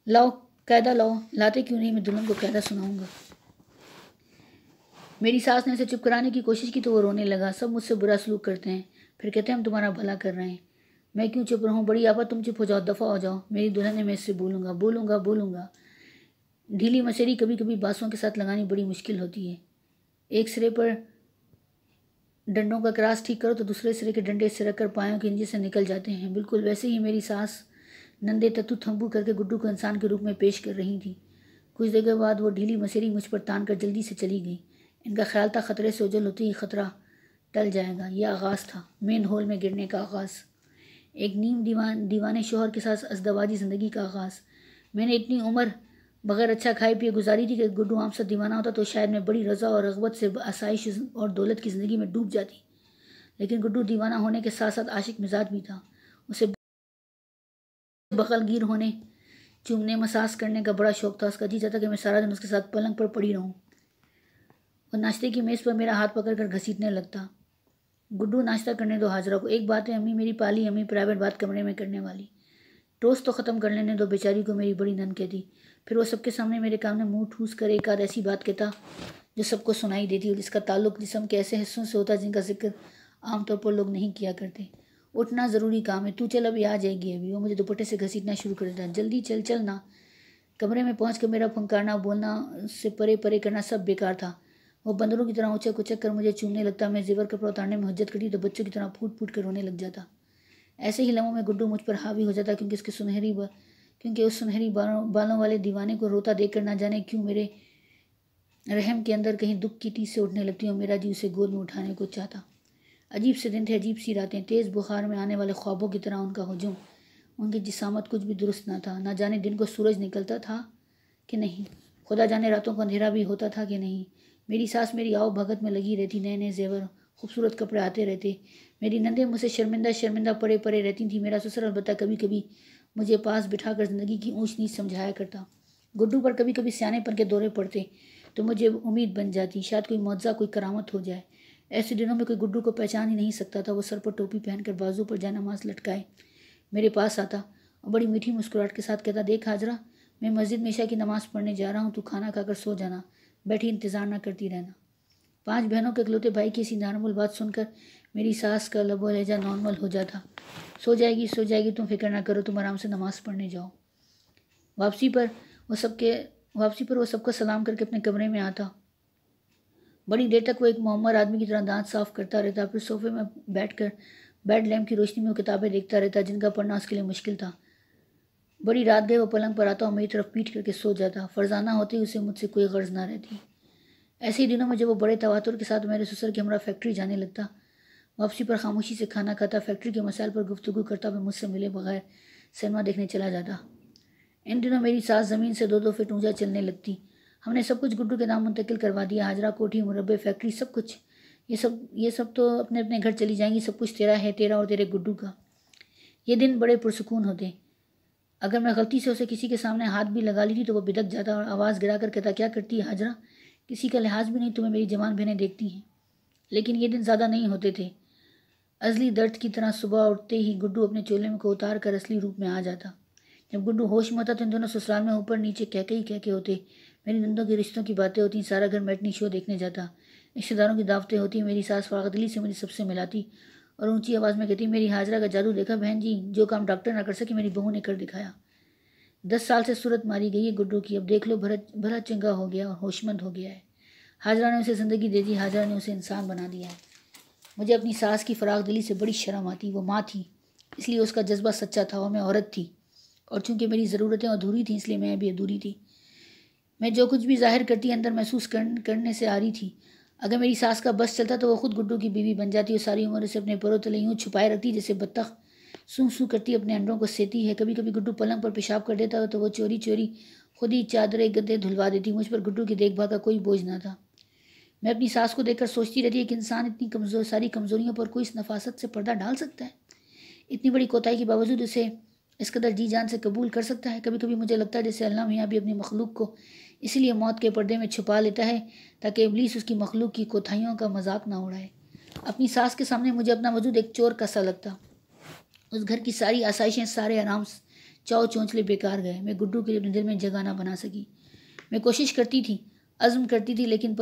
لاؤ قاعدہ لاؤ۔ لاتے کیوں نہیں؟ میں دلہن کو قاعدہ سناؤں گا۔ میری ساس نے اسے چپ کرانے کی کوشش کی تو وہ رونے لگا۔ سب مجھ سے برا سلوک کرتے ہیں، پھر کہتے ہیں ہم تمہارا بھلا کر رہے ہیں۔ میں کیوں چپ رہوں؟ بڑی آپا تم چپ ہو جاؤ، دفع ہو جاؤ۔ میری دلہن نے، میں اس سے بولوں گا بولوں گا بولوں گا۔ ڈھیلی مسیری کبھی کبھی بانسوں کے ساتھ لگانی بڑی مشکل ہوتی ہے۔ ایک سرے پر ڈنڈوں کا کراس ٹھیک کرو تو دوسرے سرے کے ڈنڈے اس سے رکھ کر پایوں کے انجے سے نکل جاتے ہیں۔ بالکل ویسے ہی میری ساس نندے تتو تھمبو کر کے گڈو کو انسان کے روپ میں پیش کر رہی تھی۔ کچھ دیر کے بعد وہ ڈھیلی مسیری مجھ پر تان کر جلدی سے چلی گئی۔ ان کا خیال تھا خطرے سے اوجھل ہوتے ہی خطرہ ٹل جائے گا۔ یہ آغاز تھا، مین ہول میں گرنے کا آغاز، ایک نیم دیوانے شوہر کے ساتھ ازدواجی زندگی کا آغاز۔ میں نے اتنی عمر بغیر اچھا کھائے پیے گزاری تھی کہ گڈو عام سا دیوانہ ہوتا تو شاید میں بڑی رضا اور رغبت سے آسائش اور دولت کی زندگی میں ڈوب جاتی، لیکن گڈو دیوانہ ہونے کے ساتھ ساتھ عاشق مزاج بھی تھا۔ اسے بغل گیر ہونے، چومنے، مساج کرنے کا بڑا شوق تھا۔ اس کا جی چاہتا کہ میں سارا دن اس کے ساتھ پلنگ پر پڑی رہوں۔ وہ ناشتے کی میز پر میرا ہاتھ پکڑ کر گھسیٹنے لگتا۔ گڈو ناشتہ کرنے دو حاجرہ کو۔ ایک بات ہے امی، میری پالی امی، پرائیویٹ بات کمرے میں کرنے والی۔ ٹوسٹ تو ختم کر لینے دو بیچاری کو، میری بڑی نند کہتی۔ پھر وہ سب کے سامنے میرے کان میں منہ ٹھوس کر ایک آدھ ایسی بات کہتا جو سب کو سنائی دیتی اور جس کا تعلق جسم کے ایسے حصوں سے ہوتا جن کا ذکر عام طور پر لوگ نہیں کیا کرتے۔ اٹھنا ضروری کام ہے، تو چل ابھی آ جائے گی ابھی۔ وہ مجھے دوپٹے سے گھسیٹنا شروع کر دیتا، جلدی چل چلنا۔ کمرے میں پہنچ کر میرا پھنکارنا، بولنا، سے پرے پرے کرنا سب بیکار تھا۔ وہ بندروں کی طرح اچک اچک کر مجھے چومنے لگتا۔ میں زیور کپڑا اتارنے میں حجت کرتی تو بچوں کی طرح پھوٹ پھوٹ کر رونے لگ جاتا۔ ایسے ہی لمحوں میں گڈو مجھ پر حاوی ہو جاتا، کیونکہ اس سنہری بالوں والے دیوانے کو روتا دیکھ کر نہ جانے کیوں میرے رحم کے اندر کہیں دکھ کی ٹیس سے اٹھنے لگتی اور میرا جی اسے گود میں اٹھانے کو چاہتا۔ عجیب سے دن تھے، عجیب سی راتیں، تیز بخار میں آنے والے خوابوں کی طرح ان کا ہجوم۔ ان کی جسامت کچھ بھی درست نہ تھا، نہ جانے دن کو سورج نکلتا تھا کہ نہیں، خدا جانے راتوں کو اندھیرا بھی ہوتا تھا کہ نہیں۔ میری ساس میری آؤ بھگت میں لگی رہتی، نئے نئے زیور، خوبصورت کپڑے آتے رہتے۔ میری نندیں مجھ سے شرمندہ شرمندہ پڑے پڑے رہتی تھیں۔ میرا سسر البتہ کبھی کبھی مجھے پاس بٹھا کر زندگی کی اونچ نیچ سمجھایا کرتا۔ گڈو پر کبھی کبھی سیانے پن کے دورے پڑتے تو مجھے امید بن جاتی شاید کوئی معجزہ، کوئی کرامت ہو جائے۔ ایسے دنوں میں کوئی گڈو کو پہچان ہی نہیں سکتا تھا۔ وہ سر پر ٹوپی پہن کر بازو پر جائے-نماز لٹکائے میرے پاس آتا اور بڑی میٹھی مسکراہٹ کے ساتھ کہتا، دیکھ حاجرہ، میں مسجد میں عشاء کی نماز پڑھنے جا رہا ہوں، تو کھانا کھا کر سو جانا، بیٹھی انتظار نہ کرتی رہنا۔ 5 بہنوں کے اکلوتے بھائی کی ایسی نارمل بات سن کر میری ساس کا لب و لہجہ نارمل ہو جاتا۔ سو جائے گی تم فکر نہ کرو، تم آرام سے نماز پڑھنے جاؤ۔ واپسی پر وہ سب کا سلام کر کے اپنے کمرے میں آتا۔ بڑی دیر تک وہ ایک معمر آدمی کی طرح دانت صاف کرتا رہتا، پھر صوفے میں بیٹھ کر بیڈ لیمپ کی روشنی میں وہ کتابیں دیکھتا رہتا جن کا پڑھنا اس کے لیے مشکل تھا۔ بڑی رات گئے وہ پلنگ پر آتا اور میری طرف پیٹ کر کے سو جاتا۔ فرزانہ ہوتے ہی اسے مجھ سے کوئی غرض نہ رہتی۔ ایسے ہی دنوں میں جب وہ بڑے تواتر کے ساتھ میرے سسر کے ہمراہ فیکٹری جانے لگتا، واپسی پر خاموشی سے کھانا کھاتا، فیکٹری کے مسائل پر گفتگو کرتا، پھر مجھ سے ملے بغیر سینما دیکھنے چلا جاتا۔ ان دنوں میری ساس زمین سے 2-2 فٹ اونچا چلنے لگتی۔ ہم نے سب کچھ گڈو کے نام منتقل کروا دیا، حاجرہ، کوٹھی، مربے، فیکٹری، سب کچھ۔ یہ سب تو اپنے اپنے گھر چلی جائیں گی، سب کچھ تیرا ہے، تیرا اور تیرے گڈو کا۔ یہ دن بڑے پرسکون ہوتے۔ اگر میں غلطی سے اسے کسی کے سامنے ہاتھ بھی لگا لیتی تو وہ بدک جاتا اور آواز گرا کر کہتا، کیا کرتی ہے حاجرہ؟ کسی کا لحاظ بھی نہیں، تمہیں میری جوان بہنیں دیکھتی ہیں۔ لیکن یہ دن زیادہ نہیں ہوتے تھے۔ ازلی درد کی طرح صبح اٹھتے ہی گڈو اپنے چولہے کو اتار کر اصلی روپ میں آ جاتا۔ جب گڈو ہوش میں ہوتا تو ان دونوں سسرال میں اوپر نیچے کہکے ہوتے، میری نندوں کے رشتوں کی باتیں ہوتی، سارا گھر میٹنی شو دیکھنے جاتا، رشتہ داروں کی دعوتیں ہوتی، میری ساس فراغ دلی سے مجھے سب سے ملاتی اور اونچی آواز میں کہتی، میری حاجرہ کا جادو دیکھا بہن جی، جو کام ڈاکٹر نہ کر سکے میری بہو نے کر دکھایا۔ 10 سال سے صورت ماری گئی ہے گڈو کی، اب دیکھ لو بھلا چنگا ہو گیا اور ہوشمند ہو گیا ہے۔ حاجرہ نے اسے زندگی دے دی، حاجرہ نے اسے انسان بنا دیا ہے۔ مجھے اپنی ساس کی فراغ دلی سے بڑی شرم آتی، وہ ماں تھی اس لیے اس کا جذبہ سچا تھا اور میں عورت تھی، اور چونکہ میری ضرورتیں ادھوری تھیں اس لیے میں بھی ادھوری تھی۔ میں جو کچھ بھی ظاہر کرتی اندر محسوس کرنے سے آ رہی تھی۔ اگر میری ساس کا بس چلتا تو وہ خود گڈو کی بیوی بن جاتی اور ساری عمر اسے اپنے پروں تلے یوں چھپائے رکھتی جیسے بطخ سو کرتی اپنے انڈوں کو سیتی ہے۔ کبھی کبھی گڈو پلنگ پر پیشاب کر دیتا تو وہ چوری خود ہی چادریں گدے دھلوا دیتی۔ مجھ پر گڈو کی دیکھ بھال کا کوئی بوجھ نہ تھا۔ میں اپنی ساس کو دیکھ کر سوچتی رہتی ہے کہ انسان اتنی ساری کمزوریوں پر کوئی اس نفاست سے پردہ ڈال سکتا ہے، اتنی بڑی کوتاہی کے باوجود اسے اس قدر جی جان سے قبول کر سکتا ہے۔ کبھی کبھی مجھے لگتا ہے جیسے اللہ میاں بھی اپنی مخلوق کو اسی لیے موت کے پردے میں چھپا لیتا ہے تاکہ ابلیس اس کی مخلوق کی کوتاہیوں کا مذاق نہ اڑائے۔ اپنی ساس کے سامنے مجھے اپنا وجود ایک چور کا سا لگتا۔ اس گھر کی ساری آسائشیں، سارے آرام، چاؤ چونچلے بیکار گئے۔ میں گڈو کے لیے اپنے دل میں جگہ نہ بنا سکی۔ میں کوشش کرتی تھی، عزم کرتی تھی، لیکن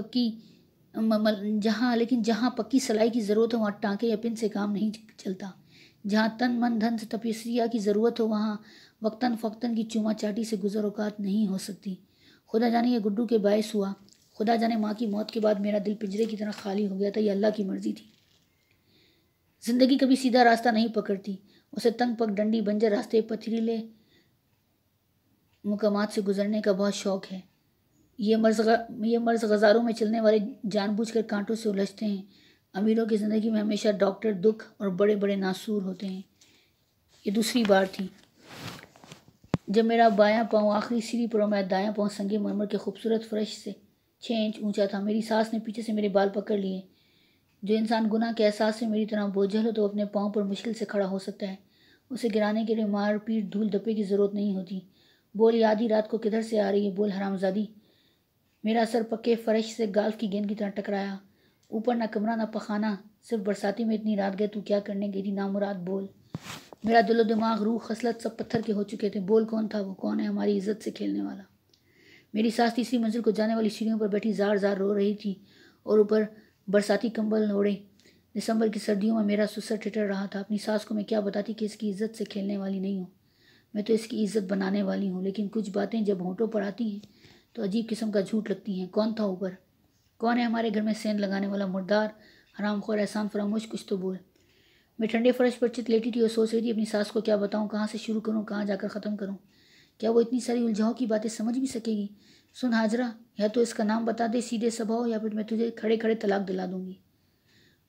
جہاں پکی سلائی کی ضرورت ہو وہاں ٹانکے یا پن سے کام نہیں چلتا۔ جہاں تن من دھن سے تپسیا کی ضرورت ہو وہاں وقتاً فوقتاً کی چوما چاٹی سے گزر اوقات نہیں ہو سکتی۔ خدا جانے یہ گڈو کے باعث ہوا، خدا جانے ماں کی موت کے بعد میرا دل پنجرے کی طرح خالی ہو گیا تھا۔ یہ اللہ کی مرضی تھی۔ زندگی کبھی سیدھا راستہ نہیں پکڑتی، اسے تنگ پگ ڈنڈی بنجر راستے، پتھریلے مقامات سے گزرنے کا بہت شوق ہے۔ یہ مرض غزاروں میں چلنے والے جان بوجھ کر کانٹوں سے الجھتے ہیں۔ امیروں کی زندگی میں ہمیشہ ڈاکٹر دکھ اور بڑے بڑے ناسور ہوتے ہیں۔ یہ دوسری بار تھی جب میرا بایاں پاؤں آخری سیڑھی پر اور میرا دایاں پاؤں سنگ مرمر کے خوبصورت فرش سے 6 انچ اونچا تھا۔ میری ساس نے پیچھے سے میرے بال پکڑ لیے۔ جو انسان گناہ کے احساس سے میری طرح بوجھل ہو تو اپنے پاؤں پر مشکل سے کھڑا ہو سکتا ہے، اسے گرانے کے لیے مار پیٹ دھول دھپے کی ضرورت نہیں ہوتی۔ بول، یہ آدھی رات کو کدھر سے آ رہی ہے؟ بول حرامزادی۔ میرا سر پکے فرش سے گالف کی گیند کی طرح ٹکرایا۔ اوپر نہ کمرہ نہ پخانہ، صرف برساتی میں اتنی رات گئے تو کیا کرنے گئی تھی؟ نامراد بول۔ میرا دل و دماغ، روح، خصلت سب پتھر کے ہو چکے تھے۔ بول، کون تھا وہ؟ کون ہے ہماری عزت سے کھیلنے والا؟ میری ساس تیسری منزل کو جانے والی سیڑھیوں پر بیٹھی زار زار رو رہی تھی اور اوپر برساتی کمبل اوڑھے دسمبر کی سردیوں میں میرا سسر ٹھٹر رہا تھا۔ اپنی ساس کو میں کیا بتاتی کہ اس کی عزت سے کھیلنے والی نہیں ہوں، میں تو اس کی عزت بنانے والی ہوں۔ لیکن کچھ باتیں جب ہونٹوں پر آتی ہیں تو عجیب قسم کا جھوٹ لگتی ہیں۔ کون تھا اوپر؟ کون ہے ہمارے گھر میں سین لگانے والا؟ مردار، حرام خور، احسان فراموش، کچھ تو بول۔ میں ٹھنڈے فرش پر چت لیٹی تھی اور سوچ رہی تھی اپنی ساس کو کیا بتاؤں، کہاں سے شروع کروں، کہاں جا کر ختم کروں؟ کیا وہ اتنی ساری الجھاؤں کی باتیں سمجھ بھی سکے گی؟ سن حاجرہ، یا تو اس کا نام بتا دے سیدھے سباؤ، یا پھر میں تجھے کھڑے کھڑے طلاق دلا دوں گی۔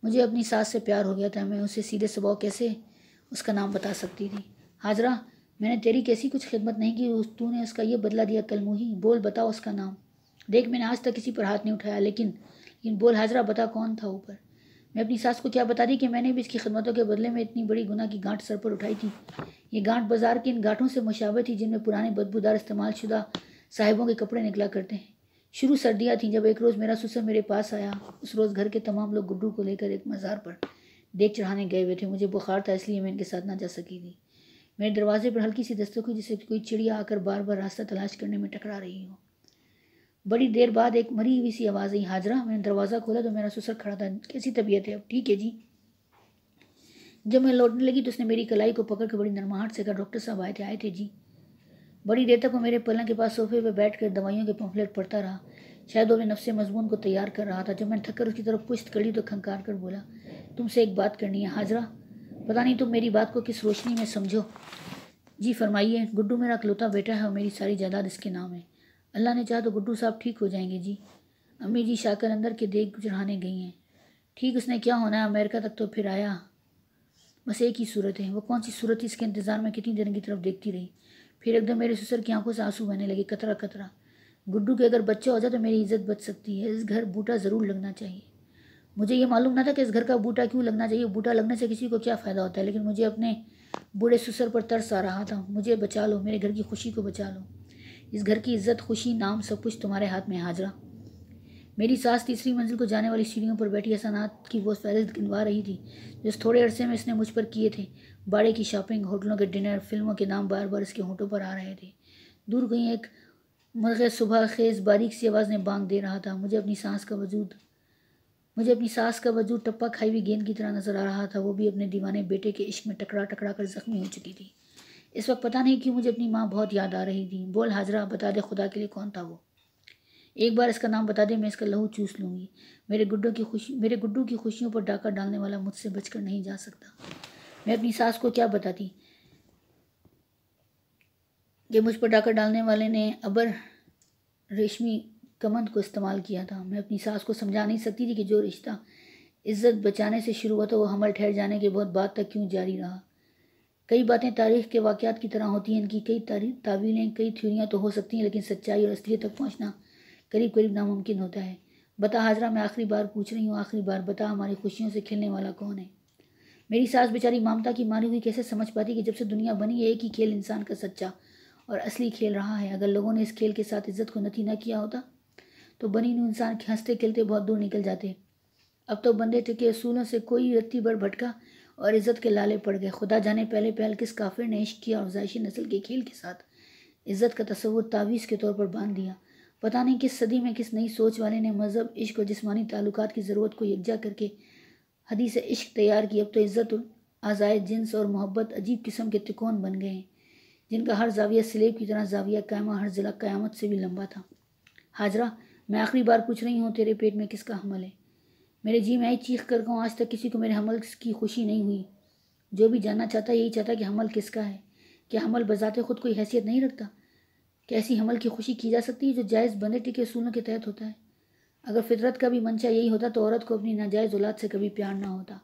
مجھے اپنی ساس سے پیار ہو گیا تھا، میں اسے سیدھے سباؤ کیسے اس کا نام بتا سکتی تھی؟ حاجرہ، میں نے تیری کیسی کچھ خدمت نہیں کی تو نے اس کا یہ بدلہ دیا؟ کل منہی بول، بتاؤ اس کا نام۔ دیکھ، میں نے آج تک کسی پر ہاتھ نہیں اٹھایا، لیکن بول حاجرہ، بتا کون تھا اوپر؟ میں اپنی ساس کو کیا بتاتی کہ میں نے بھی اس کی خدمتوں کے بدلے میں اتنی بڑی گناہ کی گانٹھ سر پر اٹھائی تھی۔ یہ گانٹھ بازار کی ان گانٹھوں سے مشابہ تھی جن میں پرانے بدبودار استعمال شدہ صاحبوں کے کپڑے نکلا کرتے ہیں۔ شروع سردیاں تھیں جب ایک روز میرا سسر میرے پاس آیا۔ اس روز گھر کے تمام لوگ گڈو کو لے کر ایک مزار پر دیگ چڑھانے گئے ہوئے تھے۔ مجھے بخار تھا اس لیے میں ان کے ساتھ نہ جا سکی تھی۔ میرے دروازے پر ہلکی سی دستک ہوئی جیسے کوئی چڑیا آ کر بار بار راستہ تلاش کرنے میں ٹکرا رہی ہو۔ بڑی دیر بعد ایک مری ہوئی سی آواز آئی، حاجرہ۔ میں نے دروازہ کھولا تو میرا سسر کھڑا تھا۔ کیسی طبیعت ہے اب؟ ٹھیک ہے جی۔ جب میں لوٹنے لگی تو اس نے میری کلائی کو پکڑ کر بڑی نرماہٹ سے کہا، ڈاکٹر صاحب آئے تھے جی۔ بڑی دیر تک وہ میرے پلنگ کے پاس صوفے پہ بیٹھ کر دوائیوں کے پمفلٹ پڑھتا رہا، شاید وہ نفس مضمون کو تیار کر رہا تھا۔ جب میں نے تھک کر اس کی طرف پشت کری تو کھنکار کر بولا، تم سے ایک بات کرنی ہے حاجرہ، پتہ نہیں تم میری بات کو کس روشنی میں سمجھو۔ جی فرمائیے۔ گڈو میرا اکلوتا بیٹا ہے اور میری ساری جائیداد اس کے نام ہے۔ اللہ نے چاہا تو گڈو صاحب ٹھیک ہو جائیں گے جی۔ امی جی شاکر اندر کے دیگ چڑھانے گئی ہیں۔ ٹھیک اس نے کیا ہونا ہے، امریکہ تک تو پھر آیا۔ بس ایک ہی صورت ہے۔ وہ کون سی صورت تھی؟ اس کے انتظار میں کتنی دیر کی طرف دیکھتی رہی، پھر ایک دم میرے سسر کی آنکھوں سے آنسو بہنے لگے، قطرہ قطرہ۔ گڈو کے اگر بچہ ہو جائے تو میری عزت بچ سکتی ہے، اس گھر بوٹا ضرور لگنا چاہیے۔ مجھے یہ معلوم نہ تھا کہ اس گھر کا بوٹا کیوں لگنا چاہیے، بوٹا لگنے سے کسی کو کیا فائدہ ہوتا ہے، لیکن مجھے اپنے بوڑھے سسر پر ترس آ رہا تھا۔ مجھے بچا لو، میرے گھر کی خوشی کو بچا لو۔ اس گھر کی عزت، خوشی، نام، سب کچھ تمہارے ہاتھ میں ہے حاجرہ۔ میری ساس تیسری منزل کو جانے والی سیڑھیوں پر بیٹھی احسانات کی وہ فہرست گنوا رہی تھی جو اس تھوڑے عرصے میں اس نے مجھ پر کیے تھے۔ باڑے کی شاپنگ، ہوٹلوں کے ڈنر، فلموں کے نام بار بار اس کے ہونٹوں پر آ رہے تھے۔ دور کہیں ایک مرغ صبح خیز باریک سی آواز نے بانگ دے رہا تھا۔ مجھے اپنی ساس کا وجود ٹپا کھائی ہوئی گیند کی طرح نظر آ رہا تھا۔ وہ بھی اپنے دیوانے بیٹے کے عشق میں ٹکرا ٹکرا کر زخمی ہو چکی تھی۔ اس وقت پتہ نہیں کیوں مجھے اپنی ماں بہت یاد آ رہی تھی۔ بول حاجرہ، بتا دے خدا کے لیے کون تھا وہ؟ ایک بار اس کا نام بتا دے، میں اس کا لہو چوس لوں گی۔ میرے گڈو کی خوشیوں پر ڈاکہ ڈالنے والا مجھ سے بچ کر نہیں جا سکتا۔ میں اپنی ساس کو کیا بتاتی کہ مجھ پر ڈاکہ ڈالنے والے نے ابر ریشمی کمند کو استعمال کیا تھا۔ میں اپنی ساس کو سمجھا نہیں سکتی تھی کہ جو رشتہ عزت بچانے سے شروع ہوا تھا وہ حمل ٹھہر جانے کے بہت بعد تک کیوں جاری رہا۔ کئی باتیں تاریخ کے واقعات کی طرح ہوتی ہیں، ان کی کئی تعویلیں، کئی تھیوریاں تو ہو سکتی ہیں، لیکن سچائی اور اصلیت تک پہنچنا قریب قریب ناممکن ہوتا ہے۔ بتا حاجرہ، میں آخری بار پوچھ رہی ہوں، آخری بار بتا، ہماری خوشیوں سے کھیلنے والا کون ہے؟ میری ساس بیچاری مامتا کی ماری ہوئی کیسے سمجھ پاتی کہ جب سے دنیا بنی ہے ایک ہی کھیل انسان کا سچا اور اصلی کھیل رہا ہے۔ اگر لوگوں نے اس کھیل کے ساتھ عزت کو نتی نہ کیا ہوتا تو بنی نوع انسان ہنستے کھیلتے بہت دور نکل جاتے۔ اب تو بندے ٹکے اصولوں سے کوئی رتی بھر بھٹکا اور عزت کے لالے پڑ گئے۔ خدا جانے پہلے پہل کس کافر نے عشق کیا اور زائشی نسل کے کھیل کے ساتھ عزت کا تصور تعویذ کے طور پر باندھ دیا۔ پتہ نہیں کس صدی میں کس نئی سوچ والے نے مذہب، عشق اور جسمانی تعلقات کی ضرورت کو یکجا کر کے حدیث عشق تیار کی۔ اب تو عزت، اعضائے جنس اور محبت عجیب قسم کے تکون بن گئے ہیں، جن کا ہر زاویہ سلیب کی طرح زاویہ قائمہ ہر ضلع قیامت سے بھی لمبا تھا۔ حاجرہ، میں آخری بار پوچھ رہی ہوں، تیرے پیٹ میں کس کا حمل ہے؟ میرے جی میں چیخ کر کہوں، آج تک کسی کو میرے حمل کی خوشی نہیں ہوئی۔ جو بھی جاننا چاہتا ہے یہی چاہتا ہے کہ حمل کس کا ہے۔ کیا حمل بذات خود کوئی حیثیت نہیں رکھتا؟ کیا ایسی حمل کی خوشی کی جا سکتی ہے جو جائز بندے ٹکے اصولوں کے تحت ہوتا ہے؟ اگر فطرت کا بھی منشا یہی ہوتا تو عورت کو اپنی ناجائز اولاد سے کبھی پیار نہ ہوتا۔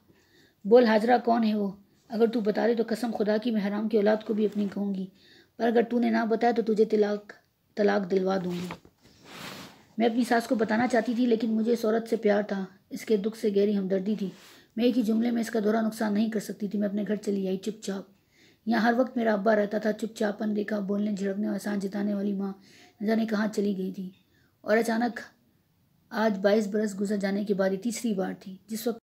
بول حاجرہ، کون ہے وہ؟ اگر تو بتا دے تو قسم خدا کی میں حرام کی اولاد کو بھی اپنی کہوں گی، پر اگر تو نے نہ بتایا تو تجھے طلاق دلوا دوں گی۔ میں اپنی ساس کو بتانا چاہتی تھی، لیکن مجھے اس عورت سے پیار تھا، اس کے دکھ سے گہری ہمدردی تھی۔ میں ایک ہی جملے میں اس کا دوہرا نقصان نہیں کر سکتی تھی۔ میں اپنے گھر چلی آئی چپ چاپ۔ یہاں ہر وقت میرا ابا رہتا تھا۔ چپ چاپ، اندیکھا، بولنے جھڑکنے اور احسان جتانے والی ماں نہ جانے کہاں چلی گئی تھی، اور اچانک آج 22 برس گزر جانے کے بعد یہ تیسری بار تھی جس وقت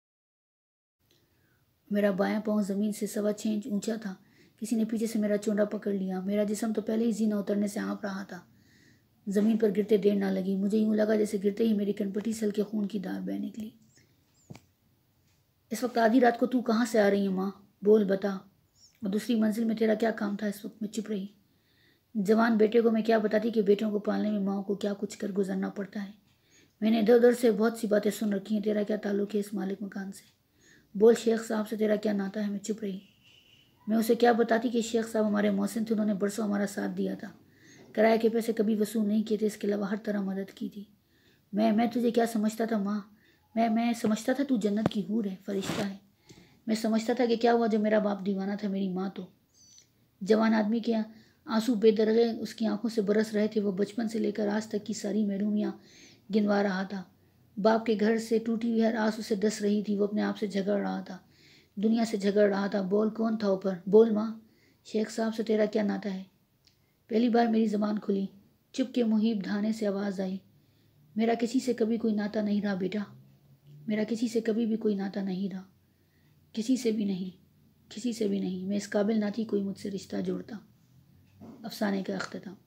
میرا بایاں پاؤں زمین سے 6.25 انچ اونچا تھا۔ کسی نے پیچھے سے میرا چونڈا پکڑ لیا۔ میرا جسم تو پہلے ہی زینہ اترنے سے ہانپ رہا تھا۔ زمین پر گرتے دیر نہ لگی، مجھے یوں لگا جیسے گرتے ہی میری کنپٹی سے ہلکے خون کی دھار بہہ نکلی۔ اس وقت آدھی رات کو تو کہاں سے آ رہی ہے ماں؟ بول بتا، اور دوسری منزل میں تیرا کیا کام تھا؟ اس وقت میں چپ رہی۔ جوان بیٹے کو میں کیا بتاتی کہ بیٹوں کو پالنے میں ماں کو کیا کچھ کر گزرنا پڑتا ہے۔ میں نے ادھر ادھر سے بہت سی باتیں سن رکھی ہیں۔ تیرا کیا تعلق ہے اس مالک مکان سے؟ بول شیخ صاحب سے تیرا کیا ناتا ہے؟ میں چپ رہی۔ میں اسے کیا بتاتی کہ شیخ صاحب ہمارے محسن تھے، انہوں نے برسوں ہمارا ساتھ دیا تھا، کرائے کے پیسے کبھی وصول نہیں کیے تھے، اس کے علاوہ ہر طرح مدد کی تھی۔ میں تجھے کیا سمجھتا تھا ماں؟ میں سمجھتا تھا تو جنت کی حور ہے، فرشتہ ہے۔ میں سمجھتا تھا کہ کیا ہوا جب میرا باپ دیوانہ تھا، میری ماں تو۔ جوان آدمی کے آنسو بے درغے اس کی آنکھوں سے برس رہے تھے۔ وہ بچپن سے لے کر آج تک کی ساری محرومیاں گنوا رہا تھا۔ باپ کے گھر سے ٹوٹی ہوئی ہر آس اسے ڈس رہی تھی۔ وہ اپنے آپ سے جھگڑ رہا تھا، دنیا سے جھگڑ رہا تھا۔ بول کون تھا اوپر؟ بول ماں، شیخ صاحب سے تیرا کیا ناتا ہے؟ پہلی بار میری زبان کھلی۔ چپ کے محیب دھانے سے آواز آئی، میرا کسی سے کبھی کوئی ناتا نہیں رہا بیٹا، میرا کسی سے کبھی بھی کوئی ناتا نہیں رہا، کسی سے بھی نہیں، کسی سے بھی نہیں۔ میں اس قابل نہ تھی کوئی مجھ سے رشتہ جوڑتا۔ افسانے کا اختتام۔